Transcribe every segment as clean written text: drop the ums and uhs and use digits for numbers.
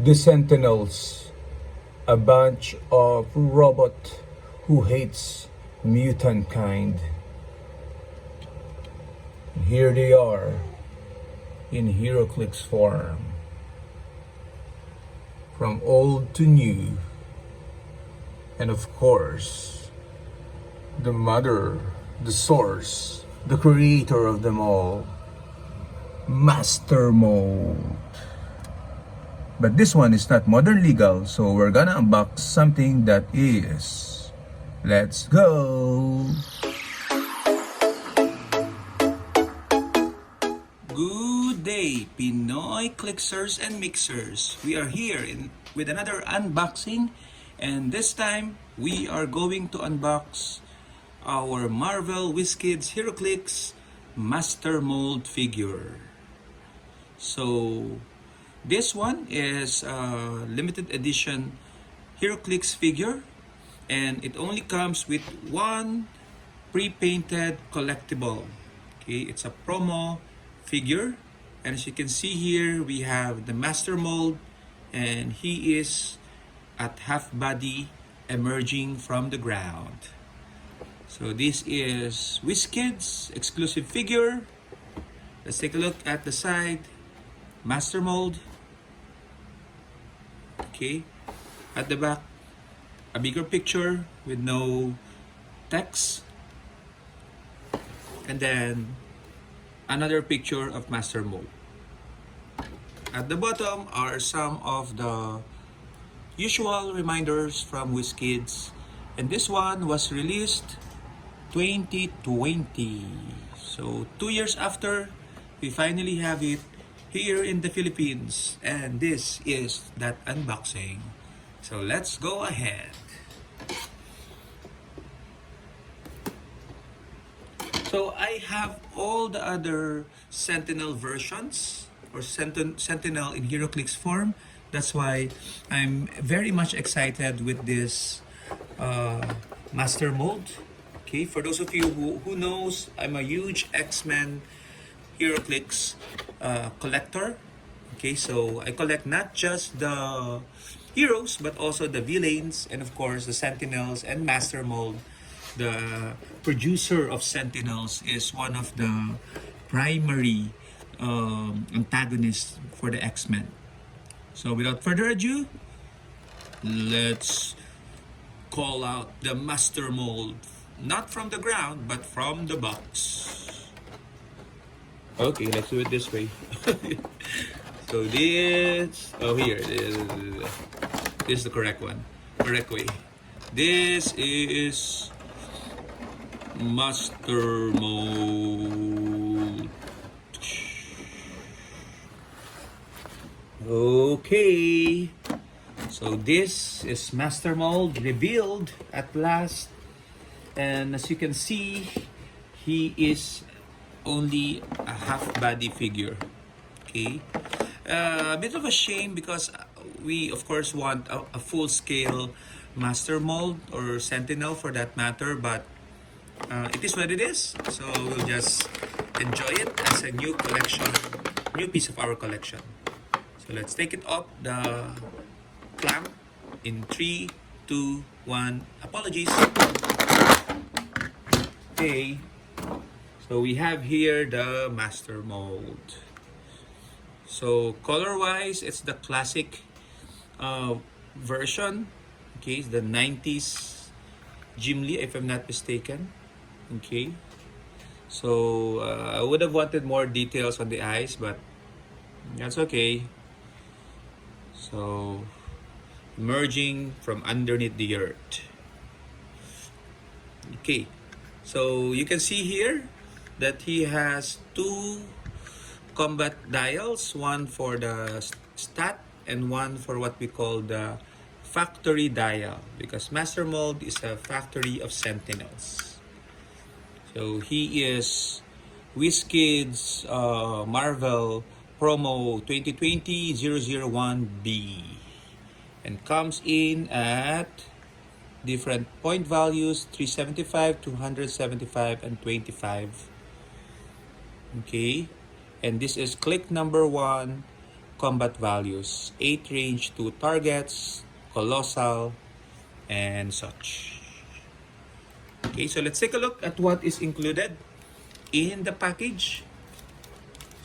The Sentinels, a bunch of robot who hates mutant kind. Here they are in Heroclix form. From old to new. And of course, the mother, the source, the creator of them all, Mastermold. But this one is not modern legal, so we're gonna unbox something that is. Let's go! Good day, Pinoy clicksers and mixers. We are here with another unboxing, and this time we are going to unbox our Marvel WizKids Heroclix Mastermold figure. So this one is a limited edition Heroclix figure, and it only comes with one pre-painted collectible. Okay, it's a promo figure, and as you can see here, we have the Mastermold, and he is at half body emerging from the ground. So this is WizKids exclusive figure. Let's take a look at the side. Mastermold. Okay, at the back, a bigger picture with no text, and then another picture of Mastermold. At the bottom are some of the usual reminders from WizKids, and this one was released 2020. So 2 years after, we finally have it here in the Philippines, and this is that unboxing. So let's go ahead. So I have all the other Sentinel versions or Sentinel in Heroclix form. That's why I'm very much excited with this Mastermold. Okay, for those of you who knows, I'm a huge X-Men Heroclix collector. Okay, so I collect not just the heroes but also the villains, and of course the Sentinels. And Mastermold, the producer of Sentinels, is one of the primary antagonists for the X-Men. So without further ado, let's call out the Mastermold, not from the ground but from the box. Okay, let's do it this way. So this, here, this is the correct one, correct way. This is Mastermold. Okay, so this is Mastermold revealed at last, and as you can see, he is only a half body figure. Okay, a bit of a shame because we of course want a full scale Mastermold or Sentinel for that matter, but it is what it is. So we'll just enjoy it as a new collection, new piece of our collection. So let's take it off the clamp in 3, 2, 1. Apologies. Okay. So we have here the Mastermold. So color-wise, it's the classic version. Okay, it's the 90s Jim Lee, if I'm not mistaken. Okay. So I would have wanted more details on the eyes, but that's okay. So emerging from underneath the earth. Okay. So you can see here that he has two combat dials, one for the stat and one for what we call the factory dial, because Mastermold is a factory of Sentinels. So he is WizKids Marvel Promo 2020-001B, and comes in at different point values: 375, 275, and 25. Okay, and this is click number 1, combat values, 8 range to targets, colossal, and such. Okay, so let's take a look at what is included in the package.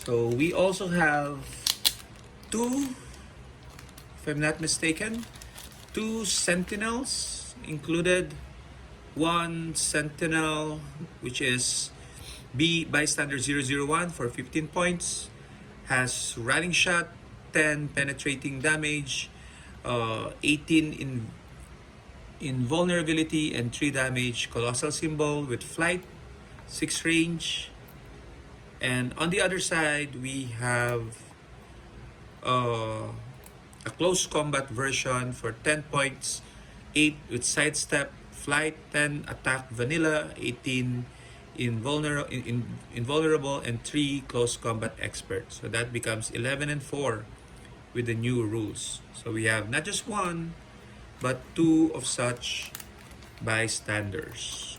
So we also have two, if I'm not mistaken, two sentinels included. One sentinel, which is bystander 001 for 15 points, has running shot, 10 penetrating damage, 18 in invulnerability, and 3 damage. Colossal symbol with flight, 6 range. And on the other side, we have a close combat version for 10 points, 8 with sidestep, flight, 10 attack vanilla, 18 invulnerable, and 3 close combat expert. So that becomes 11 and 4 with the new rules. So we have not just one, but two of such bystanders.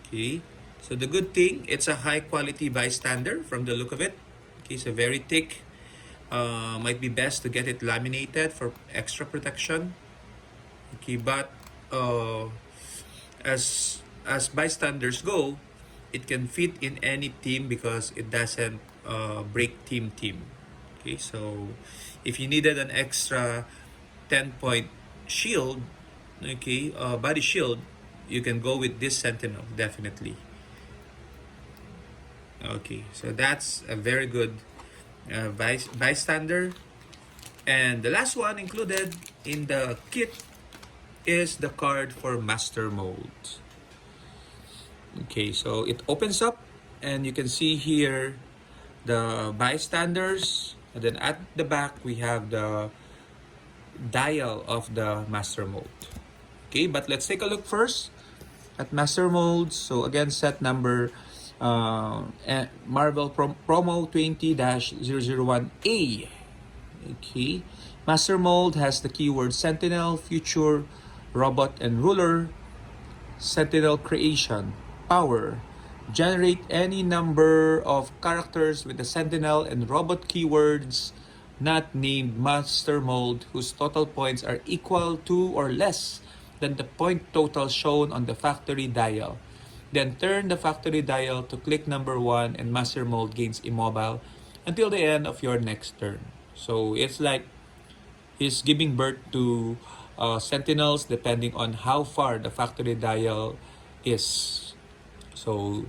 Okay, so the good thing, it's a high quality bystander from the look of it. Okay, so very thick. Might be best to get it laminated for extra protection. Okay, but as bystanders go, it can fit in any team because it doesn't break team. Okay, so if you needed an extra 10-point shield, okay, body shield, you can go with this sentinel, definitely. Okay, so that's a very good bystander. And the last one included in the kit is the card for Mastermold. Okay, so it opens up and you can see here the bystanders, and then at the back we have the dial of the Mastermold. Okay, but let's take a look first at Mastermold. So again, set number Marvel Promo 20-001A. Okay, Mastermold has the keyword Sentinel, Future, Robot, and Ruler. Sentinel creation, power. Generate any number of characters with the Sentinel and Robot keywords not named Mastermold whose total points are equal to or less than the point total shown on the factory dial. Then turn the factory dial to click number 1 and Mastermold gains immobile until the end of your next turn. So it's like he's giving birth to sentinels depending on how far the factory dial is. So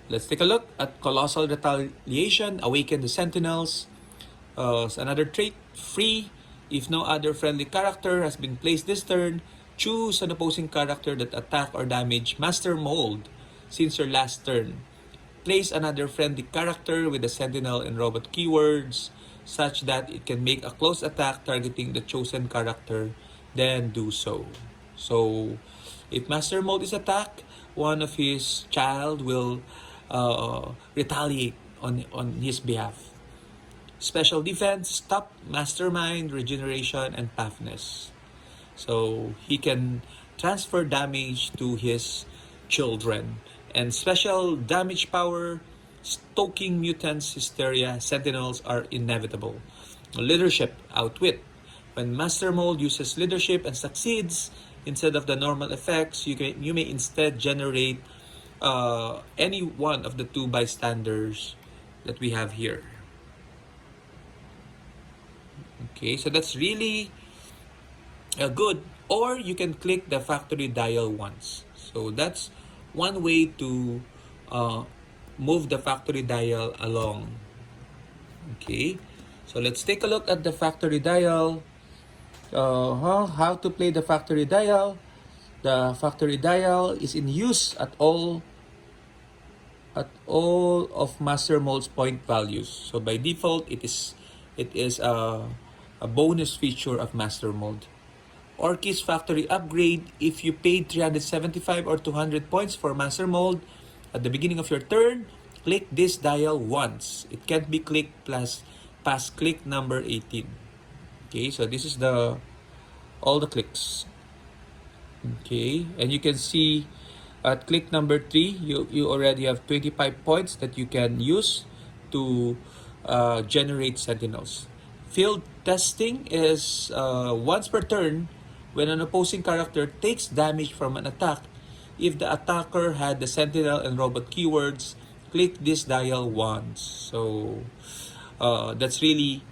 let's take a look at Colossal Retaliation, Awaken the Sentinels. Another trait, free. If no other friendly character has been placed this turn, choose an opposing character that attack or damage Mastermold since your last turn. Place another friendly character with the Sentinel and Robot keywords such that it can make a close attack targeting the chosen character, then do so. So, if Mastermold is attacked, one of his child will retaliate on his behalf. Special defense, stop, mastermind, regeneration, and toughness. So he can transfer damage to his children. And special damage power, stoking mutants, hysteria, sentinels are inevitable. Leadership, outwit. When Mastermold uses leadership and succeeds, instead of the normal effects, you may instead generate any one of the two bystanders that we have here. Okay, so that's really good. Or you can click the factory dial once. So that's one way to move the factory dial along. Okay, so let's take a look at the factory dial. How to play the factory dial. The factory dial is in use at all of Mastermold's point values. So by default, it is a bonus feature of Mastermold. Orkis factory upgrade. If you paid 375 or 200 points for Mastermold at the beginning of your turn, click this dial once. It can't be clicked past click number 18. Okay, so this is all the clicks. Okay, and you can see at click number 3, you already have 25 points that you can use to generate sentinels. Field testing is once per turn when an opposing character takes damage from an attack. If the attacker had the sentinel and robot keywords, click this dial once. So that's really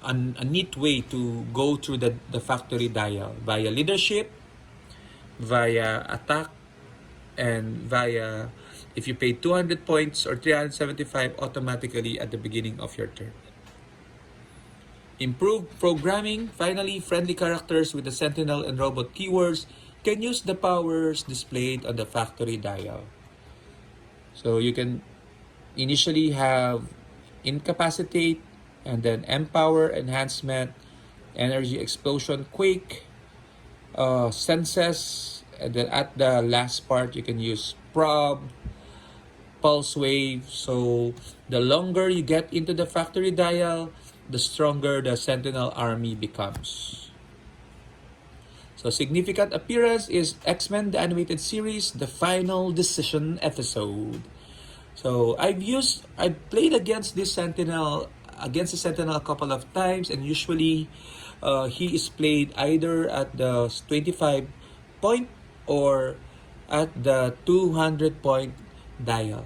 a neat way to go through the factory dial via leadership, via attack, and via if you pay 200 points or 375 automatically at the beginning of your turn. Improved programming. Finally, friendly characters with the Sentinel and Robot keywords can use the powers displayed on the factory dial. So you can initially have Incapacitate, and then Empower, Enhancement, Energy Explosion, Quake, Senses, and then at the last part you can use Prob, Pulse Wave. So the longer you get into the factory dial, the stronger the Sentinel army becomes. So significant appearance is X-Men the Animated Series, the Final Decision episode. So I've played against the Sentinel a couple of times, and usually he is played either at the 25 point or at the 200 point dial.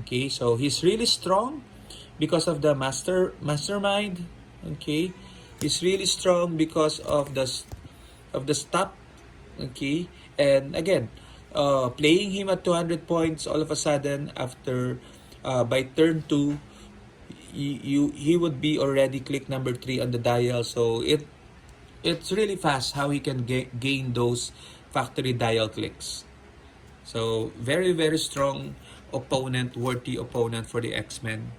Okay, so he's really strong because of the mastermind. Okay, he's really strong because of the stop. Okay, and again, playing him at 200 points, all of a sudden after by turn 2, he would be already click number 3 on the dial. So it's really fast how he can gain those factory dial clicks. So very very strong opponent, worthy opponent for the X-Men.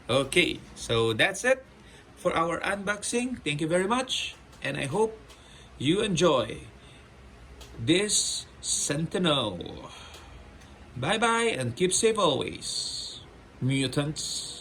Okay, so that's it for our unboxing. Thank you very much, and I hope you enjoy this Sentinel. Bye bye and keep safe always, mutants.